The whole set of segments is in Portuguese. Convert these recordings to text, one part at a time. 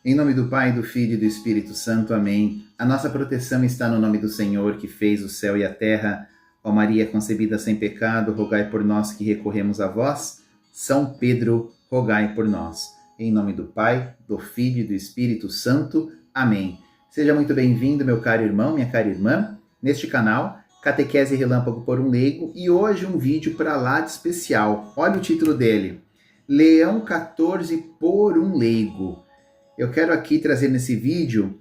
Em nome do Pai, do Filho e do Espírito Santo. Amém. A nossa proteção está no nome do Senhor, que fez o céu e a terra. Ó Maria, concebida sem pecado, rogai por nós que recorremos a vós. São Pedro, rogai por nós. Em nome do Pai, do Filho e do Espírito Santo. Amém. Seja muito bem-vindo, meu caro irmão, minha cara irmã, neste canal, Catequese Relâmpago por um Leigo, e hoje um vídeo para lá de especial. Olha o título dele, Leão XIV por um Leigo. Eu quero aqui trazer nesse vídeo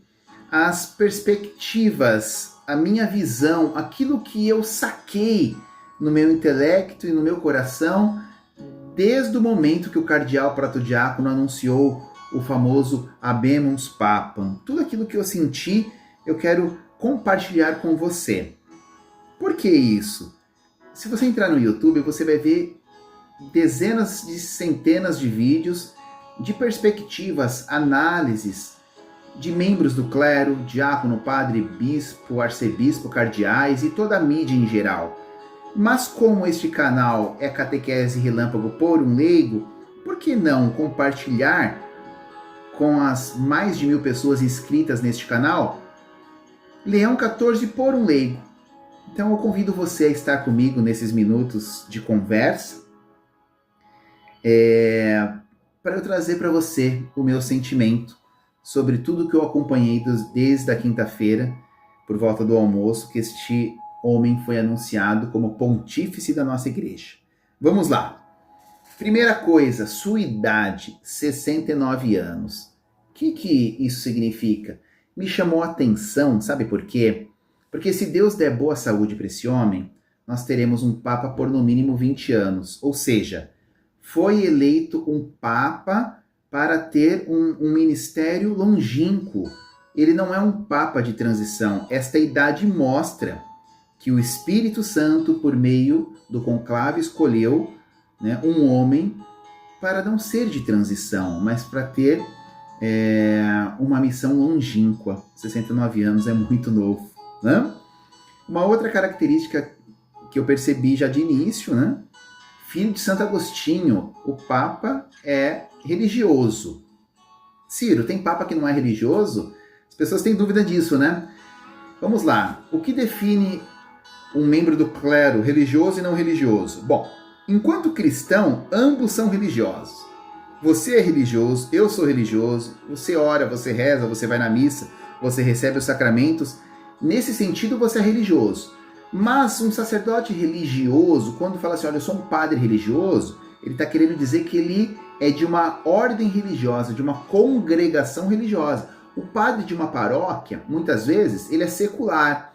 as perspectivas, a minha visão, aquilo que eu saquei no meu intelecto e no meu coração desde o momento que o cardeal protodiácono anunciou o famoso Habemus Papam. Tudo aquilo que eu senti, eu quero compartilhar com você. Por que isso? Se você entrar no YouTube, você vai ver dezenas de centenas de vídeos de perspectivas, análises de membros do clero, diácono, padre, bispo, arcebispo, cardeais e toda a mídia em geral. Mas como este canal é Catequese Relâmpago por um Leigo, por que não compartilhar com as mais de 1000 pessoas inscritas neste canal Leão XIV por um Leigo? Então eu convido você a estar comigo nesses minutos de conversa, para eu trazer para você o meu sentimento sobre tudo que eu acompanhei desde a quinta-feira, por volta do almoço, que este homem foi anunciado como pontífice da nossa igreja. Vamos lá. Primeira coisa, sua idade, 69 anos. O que isso significa? Me chamou a atenção, sabe por quê? Porque se Deus der boa saúde para esse homem, nós teremos um Papa por no mínimo 20 anos. Ou seja, foi eleito um Papa para ter um ministério longínquo. Ele não é um Papa de transição. Esta idade mostra que o Espírito Santo, por meio do conclave, escolheu, um homem para não ser de transição, mas para ter uma missão longínqua. 69 anos é muito novo. Né? Uma outra característica que eu percebi já de início, filho de Santo Agostinho, o Papa é religioso. Ciro, tem Papa que não é religioso? As pessoas têm dúvida disso, né? Vamos lá. O que define um membro do clero religioso e não religioso? Bom, enquanto cristão, ambos são religiosos. Você é religioso, eu sou religioso, você ora, você reza, você vai na missa, você recebe os sacramentos. Nesse sentido, você é religioso. Mas um sacerdote religioso, quando fala assim, olha, eu sou um padre religioso, ele está querendo dizer que ele é de uma ordem religiosa, de uma congregação religiosa. O padre de uma paróquia, muitas vezes, ele é secular.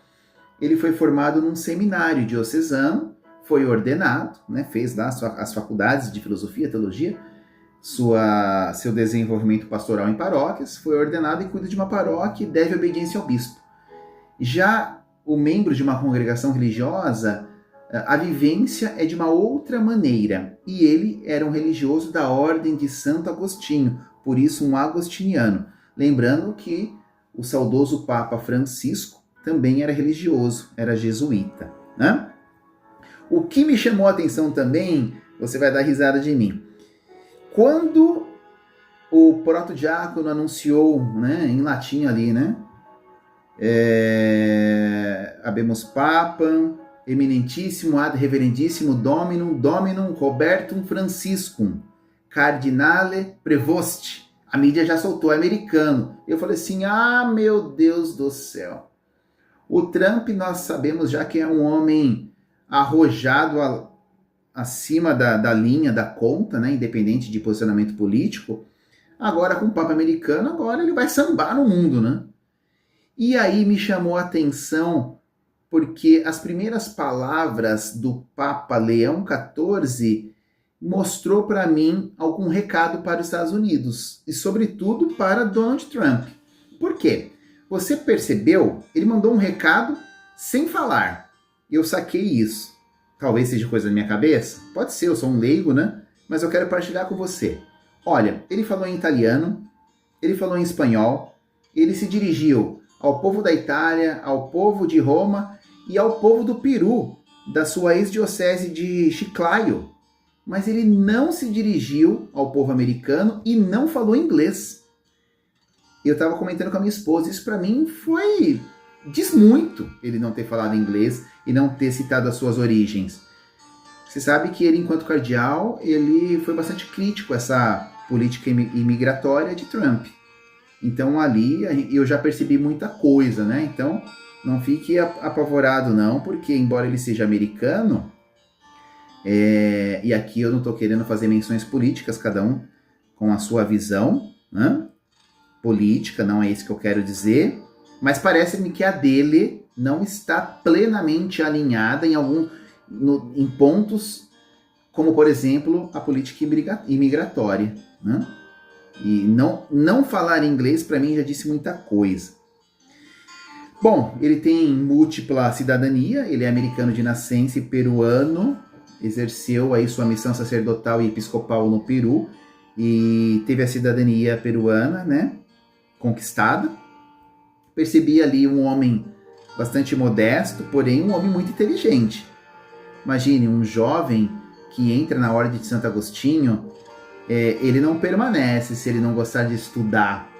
Ele foi formado num seminário diocesano, foi ordenado, fez lá as faculdades de filosofia, teologia, seu desenvolvimento pastoral em paróquias, foi ordenado e cuida de uma paróquia e deve obediência ao bispo. Já o membro de uma congregação religiosa, a vivência é de uma outra maneira. E ele era um religioso da ordem de Santo Agostinho, por isso um agostiniano. Lembrando que o saudoso Papa Francisco também era religioso, era jesuíta. O que me chamou a atenção também, você vai dar risada de mim, quando o protodiácono anunciou, em latim ali, Habemus Papam, eminentissimo ad reverendissimo Dominum Robertum Franciscum, Cardinale Prevost. A mídia já soltou, é americano. Eu falei assim, meu Deus do céu. O Trump, nós sabemos já que é um homem arrojado acima da linha, da conta, independente de posicionamento político. Agora, com o Papa americano, agora ele vai sambar no mundo, E aí me chamou a atenção porque as primeiras palavras do Papa Leão XIV mostrou para mim algum recado para os Estados Unidos e, sobretudo, para Donald Trump. Por quê? Você percebeu? Ele mandou um recado sem falar. Eu saquei isso. Talvez seja coisa da minha cabeça. Pode ser, eu sou um leigo, Mas eu quero partilhar com você. Olha, ele falou em italiano, ele falou em espanhol, ele se dirigiu ao povo da Itália, ao povo de Roma e ao povo do Peru, da sua ex-diocese de Chiclayo. Mas ele não se dirigiu ao povo americano e não falou inglês. Eu estava comentando com a minha esposa, isso para mim diz muito ele não ter falado inglês e não ter citado as suas origens. Você sabe que ele, enquanto cardeal, ele foi bastante crítico a essa política imigratória de Trump. Então ali eu já percebi muita coisa, né? Então não fique apavorado não, porque embora ele seja americano, e aqui eu não estou querendo fazer menções políticas, cada um com a sua visão, né? Política, não é isso que eu quero dizer, mas parece-me que a dele não está plenamente alinhada em pontos como, por exemplo, a política imigratória, né? E não falar inglês, para mim, já disse muita coisa. Bom, ele tem múltipla cidadania, ele é americano de nascença e peruano, exerceu aí sua missão sacerdotal e episcopal no Peru, e teve a cidadania peruana, né, conquistada. Percebi ali um homem bastante modesto, porém um homem muito inteligente. Imagine, um jovem que entra na Ordem de Santo Agostinho, ele não permanece se ele não gostar de estudar.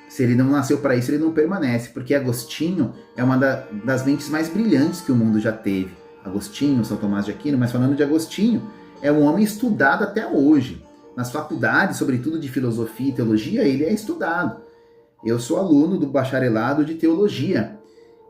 Se ele não nasceu para isso, ele não permanece, porque Agostinho é uma das mentes mais brilhantes que o mundo já teve. Agostinho, São Tomás de Aquino, mas falando de Agostinho, é um homem estudado até hoje. Nas faculdades, sobretudo de filosofia e teologia, ele é estudado. Eu sou aluno do bacharelado de teologia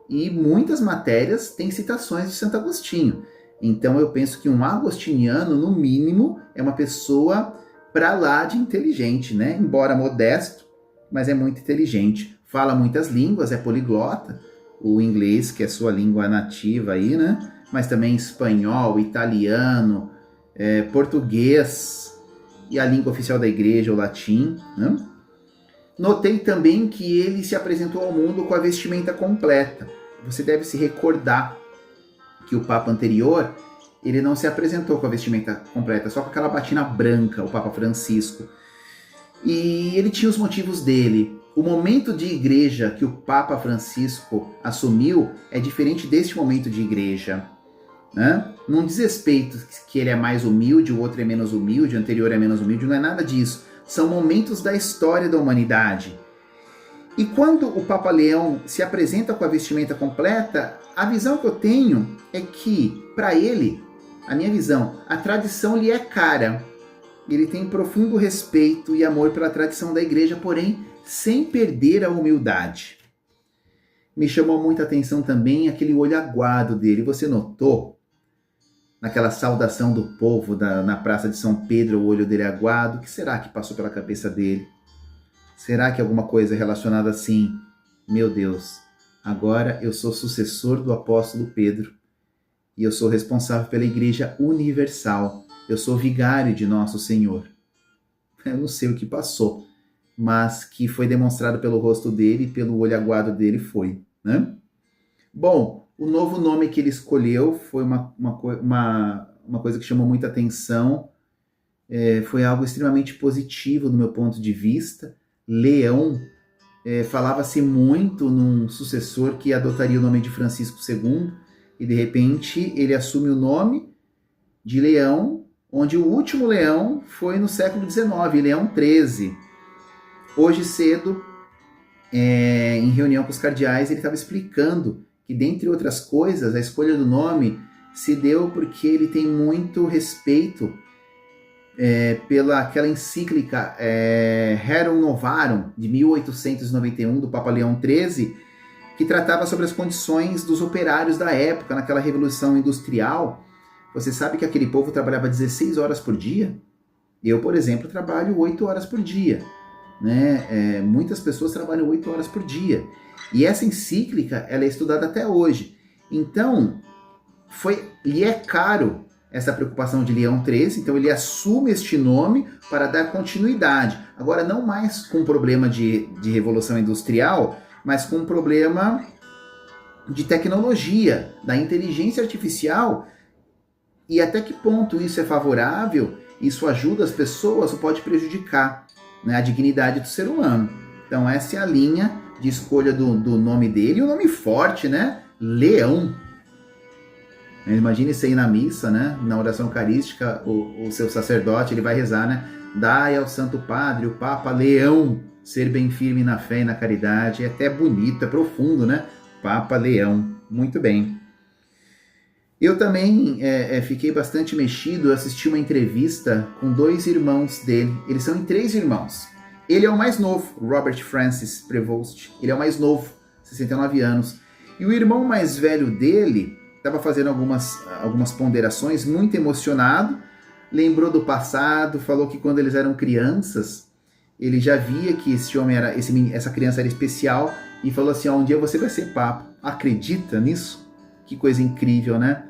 e muitas matérias têm citações de Santo Agostinho. Então eu penso que um agostiniano, no mínimo, é uma pessoa para lá de inteligente, né? Embora modesto, mas é muito inteligente. Fala muitas línguas, é poliglota. O inglês, que é sua língua nativa aí, né? Mas também espanhol, italiano, português e a língua oficial da igreja, o latim, né? Notei também que ele se apresentou ao mundo com a vestimenta completa. Você deve se recordar que o Papa anterior, ele não se apresentou com a vestimenta completa, só com aquela batina branca, o Papa Francisco. E ele tinha os motivos dele. O momento de igreja que o Papa Francisco assumiu é diferente deste momento de igreja, né? Não diz respeito que ele é mais humilde, o outro é menos humilde, o anterior é menos humilde, não é nada disso. São momentos da história da humanidade. E quando o Papa Leão se apresenta com a vestimenta completa, a visão que eu tenho é que, para ele, a minha visão, a tradição lhe é cara. Ele tem profundo respeito e amor pela tradição da igreja, porém, sem perder a humildade. Me chamou muita atenção também aquele olho aguado dele. Você notou? Naquela saudação do povo na Praça de São Pedro, o olho dele aguado. O que será que passou pela cabeça dele? Será que alguma coisa relacionada assim? Meu Deus, agora eu sou sucessor do apóstolo Pedro e eu sou responsável pela Igreja Universal. Eu sou vigário de Nosso Senhor. Eu não sei o que passou, mas que foi demonstrado pelo rosto dele e pelo olho aguado dele foi, né? Bom, o novo nome que ele escolheu foi uma coisa que chamou muita atenção, foi algo extremamente positivo do meu ponto de vista. Leão, falava-se muito num sucessor que adotaria o nome de Francisco II, e de repente ele assume o nome de Leão, onde o último Leão foi no século XIX, Leão XIII. Hoje cedo, em reunião com os cardeais, ele estava explicando que, dentre outras coisas, a escolha do nome se deu porque ele tem muito respeito pela aquela encíclica Rerum Novarum, de 1891, do Papa Leão XIII, que tratava sobre as condições dos operários da época, naquela revolução industrial. Você sabe que aquele povo trabalhava 16 horas por dia? Eu, por exemplo, trabalho 8 horas por dia. Né? Muitas pessoas trabalham 8 horas por dia. E essa encíclica, ela é estudada até hoje. Então, lhe é caro essa preocupação de Leão XIII, então ele assume este nome para dar continuidade. Agora, não mais com um problema de revolução industrial, mas com um problema de tecnologia, da inteligência artificial, e até que ponto isso é favorável, isso ajuda as pessoas ou pode prejudicar, né, a dignidade do ser humano. Então essa é a linha de escolha do nome dele, e um nome forte, né? Leão. Imagine isso aí na missa, né? Na oração eucarística, o seu sacerdote ele vai rezar, né? Dai ao Santo Padre, o Papa Leão ser bem firme na fé e na caridade. É até bonito, é profundo, né? Papa Leão. Muito bem. Eu também fiquei bastante mexido. Eu assisti uma entrevista com 2 irmãos dele. Eles são 3 irmãos. Ele é o mais novo, Robert Francis Prevost. Ele é o mais novo, 69 anos. E o irmão mais velho dele estava fazendo algumas ponderações, muito emocionado. Lembrou do passado, falou que quando eles eram crianças, ele já via que essa criança era especial e falou assim, um dia você vai ser papa. Acredita nisso? Que coisa incrível, né?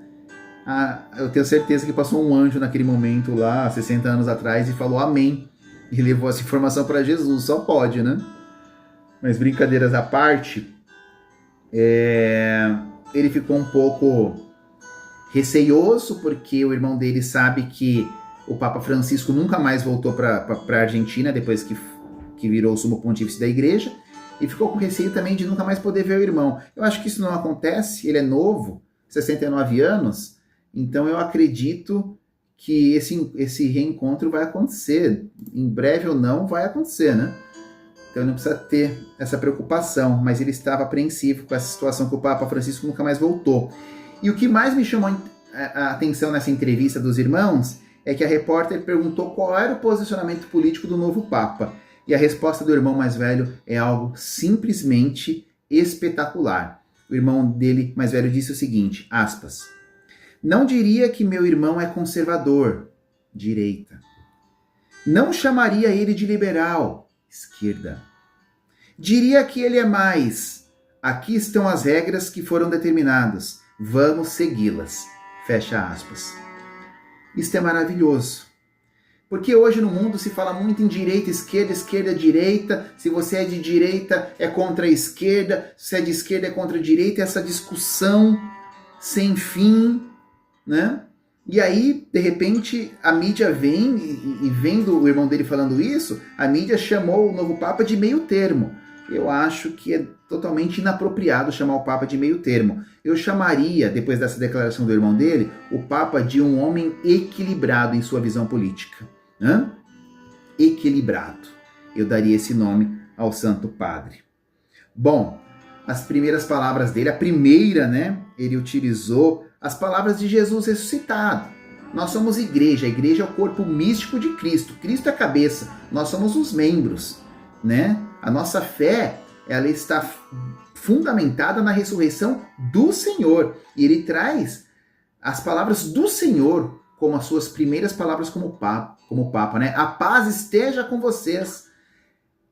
Eu tenho certeza que passou um anjo naquele momento lá, 60 anos atrás, e falou amém. E levou essa informação para Jesus, só pode, né? Mas brincadeiras à parte, ele ficou um pouco receioso, porque o irmão dele sabe que o Papa Francisco nunca mais voltou para a Argentina, depois que virou o sumo pontífice da igreja, e ficou com receio também de nunca mais poder ver o irmão. Eu acho que isso não acontece, ele é novo, 69 anos, então eu acredito que esse reencontro vai acontecer. Em breve ou não, vai acontecer, né? Então ele não precisa ter essa preocupação, mas ele estava apreensivo com essa situação que o Papa Francisco nunca mais voltou. E o que mais me chamou a atenção nessa entrevista dos irmãos é que a repórter perguntou qual era o posicionamento político do novo Papa. E a resposta do irmão mais velho é algo simplesmente espetacular. O irmão dele mais velho disse o seguinte, aspas, não diria que meu irmão é conservador, direita. Não chamaria ele de liberal, esquerda. Diria que ele é mais, aqui estão as regras que foram determinadas, vamos segui-las, fecha aspas. Isto é maravilhoso. Porque hoje no mundo se fala muito em direita, esquerda, direita. Se você é de direita, é contra a esquerda. Se é de esquerda, é contra a direita. Essa discussão sem fim, né? E aí, de repente, a mídia vem, e vendo o irmão dele falando isso, a mídia chamou o novo Papa de meio termo. Eu acho que é totalmente inapropriado chamar o Papa de meio termo. Eu chamaria, depois dessa declaração do irmão dele, o Papa de um homem equilibrado em sua visão política. Equilibrado. Eu daria esse nome ao Santo Padre. Bom, as primeiras palavras dele, a primeira, né? Ele utilizou as palavras de Jesus ressuscitado. Nós somos igreja, a igreja é o corpo místico de Cristo. Cristo é a cabeça, nós somos os membros, né? A nossa fé, ela está fundamentada na ressurreição do Senhor. E ele traz as palavras do Senhor como as suas primeiras palavras como Papa, né? A paz esteja com vocês.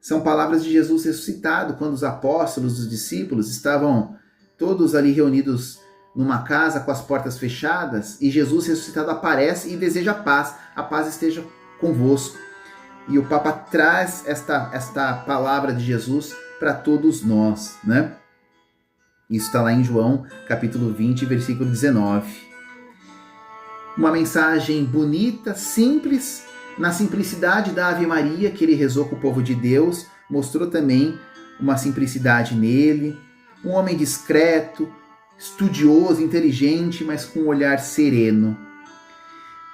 São palavras de Jesus ressuscitado, quando os apóstolos, os discípulos estavam todos ali reunidos numa casa com as portas fechadas, e Jesus ressuscitado aparece e deseja paz. A paz esteja convosco. E o Papa traz esta palavra de Jesus para todos nós, né? Isso está lá em João, capítulo 20, versículo 19. Uma mensagem bonita, simples, na simplicidade da Ave Maria que ele rezou com o povo de Deus, mostrou também uma simplicidade nele, um homem discreto, estudioso, inteligente, mas com um olhar sereno.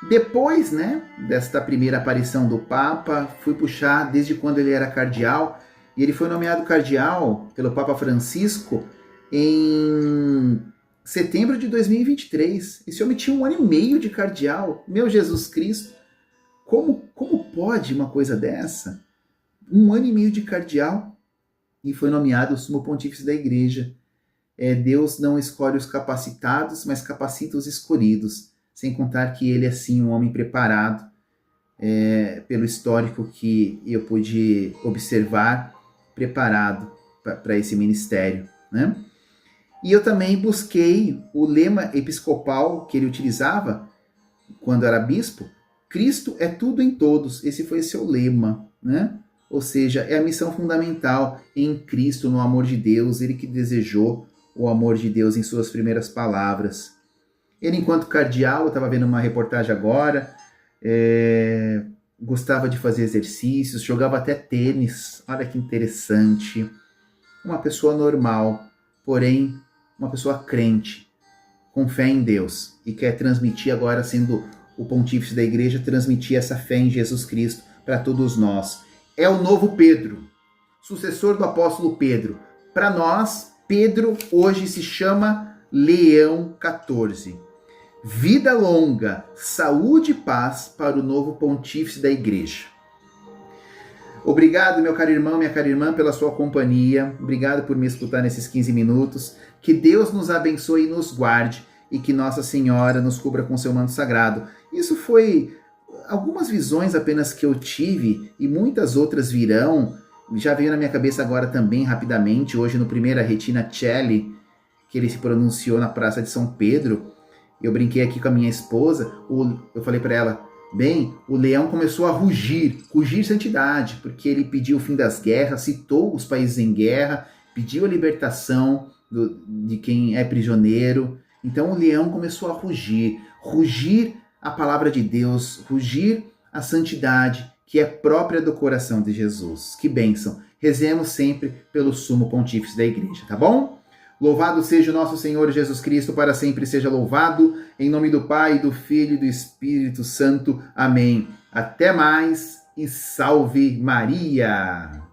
Depois, né, desta primeira aparição do Papa, fui puxar desde quando ele era cardeal, e ele foi nomeado cardeal pelo Papa Francisco em setembro de 2023. Esse homem tinha 1 ano e meio de cardeal. Meu Jesus Cristo, como pode uma coisa dessa? 1 ano e meio de cardeal e foi nomeado sumo pontífice da igreja. Deus não escolhe os capacitados, mas capacita os escolhidos. Sem contar que ele é, sim, um homem preparado, pelo histórico que eu pude observar, preparado para esse ministério, né? E eu também busquei o lema episcopal que ele utilizava quando era bispo. Cristo é tudo em todos. Esse foi seu lema, né? Ou seja, é a missão fundamental em Cristo, no amor de Deus. Ele que desejou o amor de Deus em suas primeiras palavras. Ele, enquanto cardeal, eu estava vendo uma reportagem agora, gostava de fazer exercícios, jogava até tênis. Olha que interessante. Uma pessoa normal, porém uma pessoa crente, com fé em Deus, e quer transmitir agora, sendo o pontífice da igreja, transmitir essa fé em Jesus Cristo para todos nós. É o novo Pedro. sucessor do apóstolo Pedro. Para nós, Pedro hoje se chama Leão XIV. Vida longa, saúde e paz para o novo pontífice da igreja. Obrigado, meu caro irmão, minha cara irmã, pela sua companhia. Obrigado por me escutar nesses 15 minutos. Que Deus nos abençoe e nos guarde e que Nossa Senhora nos cubra com seu manto sagrado. Isso foi algumas visões apenas que eu tive e muitas outras virão. Já veio na minha cabeça agora também, rapidamente, hoje no Primeira Retina Celli, que ele se pronunciou na Praça de São Pedro. Eu brinquei aqui com a minha esposa, eu falei para ela, bem, o leão começou a rugir santidade, porque ele pediu o fim das guerras, citou os países em guerra, pediu a libertação de quem é prisioneiro. Então o leão começou a rugir a palavra de Deus, rugir a santidade que é própria do coração de Jesus. Que bênção! Rezemos sempre pelo sumo pontífice da igreja, tá bom? Louvado seja o nosso Senhor Jesus Cristo, para sempre seja louvado, em nome do Pai, do Filho e do Espírito Santo. Amém. Até mais e salve Maria!